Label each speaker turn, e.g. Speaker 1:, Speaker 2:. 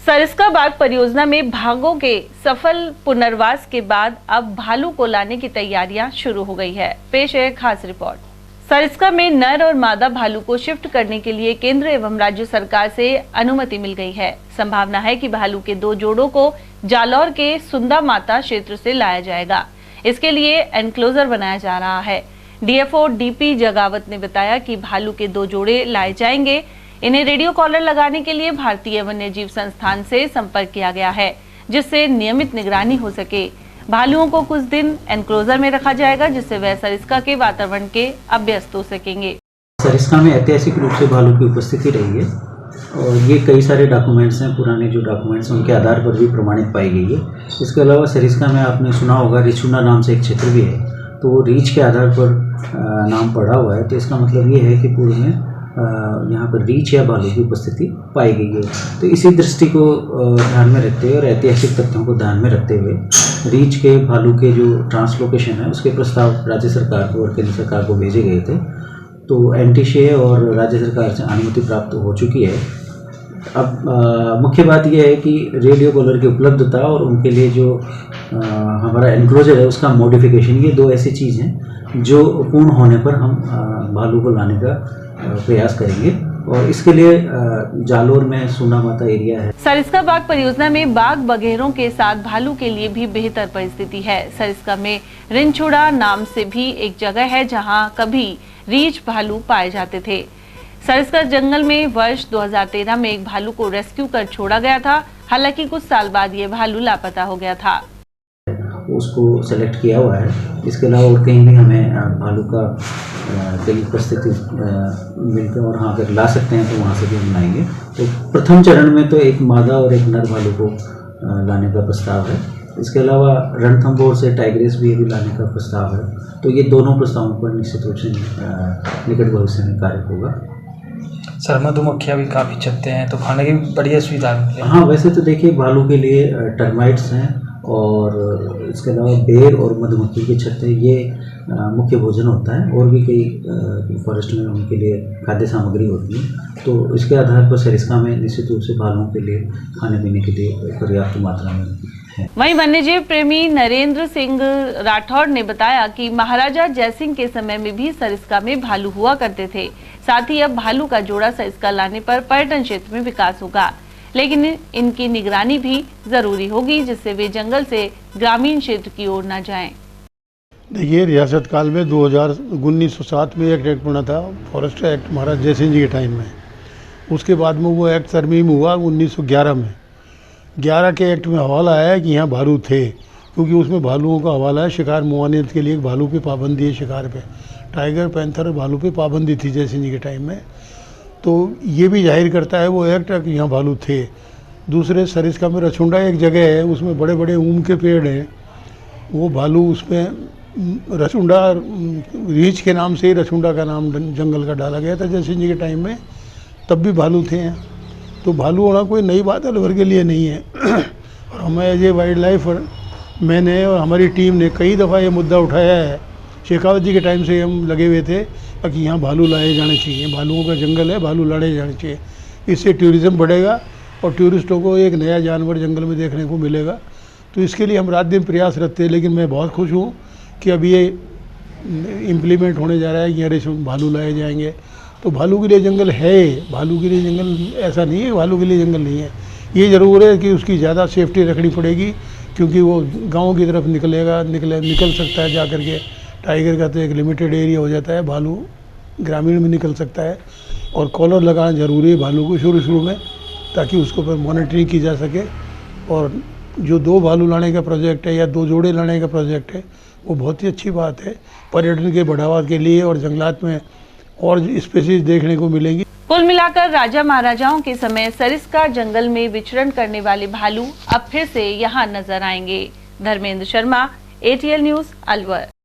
Speaker 1: सरिस्का बाग परियोजना में भागों के सफल पुनर्वास के बाद अब भालू को लाने की तैयारियां शुरू हो गई है। पेश है खास रिपोर्ट। सरिस्का में नर और मादा भालू को शिफ्ट करने के लिए केंद्र एवं राज्य सरकार से अनुमति मिल गई है। संभावना है कि भालू के 2 जोड़ों को जालौर के सुंदा माता क्षेत्र से लाया जाएगा। इसके लिए एनक्लोजर बनाया जा रहा है। डीएफओ डीपी जगावत ने बताया कि भालू के 2 जोड़े लाए जाएंगे। इन्हें रेडियो कॉलर लगाने के लिए भारतीय वन्यजीव संस्थान से संपर्क किया गया है, जिससे नियमित निगरानी हो सके। भालुओं को कुछ दिन एनक्लोजर में रखा जाएगा, जिससे वह सरिस्का के वातावरण के अभ्यस्त हो सकेंगे।
Speaker 2: सरिस्का में ऐतिहासिक रूप से भालू की उपस्थिति रही है और ये कई सारे डॉक्यूमेंट्स हैं, पुराने जो डॉक्यूमेंट्स हैं उनके आधार पर भी प्रमाणित पाई गई है। इसके अलावा सरिस्का में आपने सुना होगा रिचुना नाम से एक क्षेत्र भी है, तो वो रीच के आधार पर नाम पड़ा हुआ है। तो इसका मतलब ये है कि पूर्व में यहाँ पर रीच या भालू की उपस्थिति पाई गई है। तो इसी दृष्टि को ध्यान में रखते हुए और ऐतिहासिक तथ्यों को ध्यान में रखते हुए रीच के भालू के जो ट्रांसलोकेशन है उसके प्रस्ताव राज्य सरकार को और केंद्र सरकार को भेजे गए थे। तो एनटीशे और राज्य सरकार से अनुमति प्राप्त हो चुकी है। अब मुख्य बात यह है कि रेडियो कॉलर की उपलब्धता और उनके लिए जो हमारा एनक्लोजर है उसका मॉडिफिकेशन, ये 2 ऐसी चीज़ हैं जो पूर्ण होने पर हम भालू को लाने का प्रयास करेंगे। और इसके लिए जालोर में सुना माता एरिया है।
Speaker 1: सरिस्का बाग परियोजना में बाघ बघेरों के साथ भालू के लिए भी बेहतर परिस्थिति है। सरिस्का में रिंचुड़ा नाम से भी एक जगह है जहां कभी रीछ भालू पाए जाते थे। सरिस्का जंगल में वर्ष 2013 में एक भालू को रेस्क्यू कर छोड़ा गया था। हालांकि कुछ साल बाद ये भालू लापता हो गया था।
Speaker 2: उसको सेलेक्ट किया हुआ है। इसके अलावा और कहीं भी हमें भालू का कई उपस्थिति मिलकर और हाँ अगर ला सकते हैं तो वहाँ से भी हम लाएंगे। तो प्रथम चरण में तो एक मादा और एक नर भालू को लाने का प्रस्ताव है। इसके अलावा रणथंभौर से टाइग्रेस भी लाने का प्रस्ताव है। तो ये दोनों प्रस्तावों पर निश्चित रूप से निकट भविष्य में कार्य होगा।
Speaker 3: सर मधुमक्खियाँ भी काफ़ी चलते हैं तो खाने की बढ़िया सुविधा है।
Speaker 2: हाँ, वैसे तो देखिए भालू के लिए टर्माइट्स हैं और इसके अलावा बेर और मधुमक्खी के छत्ते ये मुख्य भोजन होता है। और भी कई फॉरेस्ट में उनके लिए खाद्य सामग्री होती है। तो इसके आधार पर सरिस्का में निश्चित रूप से भालुओं के लिए खाने पीने के लिए पर्याप्त मात्रा में है।
Speaker 1: वहीं वन्यजीव प्रेमी नरेंद्र सिंह राठौड़ ने बताया कि महाराजा जयसिंह के समय में भी सरिस्का में भालू हुआ करते थे। साथ ही अब भालू का जोड़ा सरिस्का लाने पर पर्यटन क्षेत्र में विकास होगा, लेकिन इनकी निगरानी भी जरूरी होगी, जिससे वे जंगल से ग्रामीण क्षेत्र की ओर न जाएं।
Speaker 4: देखिए, रियासत काल में 1907 में एक एक्ट बना था, फॉरेस्ट एक्ट महाराज जयसिंह जी के टाइम में। उसके बाद में वो एक्ट तरमीम हुआ 1911 में। 11 के एक्ट में हवाला आया कि यहाँ भालू थे, क्योंकि उसमें भालुओं का हवाला है। शिकार मुआनियत के लिए भालू पे पाबंदी है, शिकार पे टाइगर पैंथर भालू पे पाबंदी थी जयसिंह जी के टाइम में। तो ये भी जाहिर करता है वो एक्ट कि यहाँ भालू थे। दूसरे सरिस्का में रछुंडा एक जगह है, उसमें बड़े बड़े ऊम के पेड़ हैं। वो भालू उसमें रछुंडा रीछ के नाम से ही रछुंडा का नाम जंगल का डाला गया था जयसिंह जी के टाइम में, तब भी भालू थे यहाँ। तो भालू होना कोई नई बात अलवर के लिए नहीं है। और हमें एज ए वाइल्ड लाइफ मैंने और हमारी टीम ने कई दफ़ा ये मुद्दा उठाया है। शेखावत जी के टाइम से हम लगे हुए थे कि यहाँ भालू लाए जाने चाहिए, भालुओं का जंगल है, भालू लड़े जाने चाहिए। इससे टूरिज़्म बढ़ेगा और टूरिस्टों को एक नया जानवर जंगल में देखने को मिलेगा। तो इसके लिए हम रात दिन प्रयास रखते हैं। लेकिन मैं बहुत खुश हूँ कि अब ये इम्प्लीमेंट होने जा रहा है कि अरे भालू लाए जाएंगे। तो भालू के लिए जंगल है, भालू के लिए जंगल ऐसा नहीं है भालू के लिए जंगल नहीं है। ये ज़रूर है कि उसकी ज़्यादा सेफ्टी रखनी पड़ेगी, क्योंकि वो गाँव की तरफ निकल सकता है जा करके। टाइगर का तो एक लिमिटेड एरिया हो जाता है, भालू ग्रामीण में निकल सकता है। और कॉलर लगाना ज़रूरी है भालू को शुरू में, ताकि उसको पर मॉनिटरिंग की जा सके। और जो 2 भालू लाने का प्रोजेक्ट है या 2 जोड़े लाने का प्रोजेक्ट है, वो बहुत ही अच्छी बात है पर्यटन के बढ़ावा के लिए। और जंगलात में और स्पीशीज देखने को मिलेंगी।
Speaker 1: कुल मिलाकर राजा महाराजाओं के समय सरिस्का जंगल में विचरण करने वाले भालू अब फिर से यहाँ नजर आएंगे। Dharmendra Sharma, ATL news, Alwar.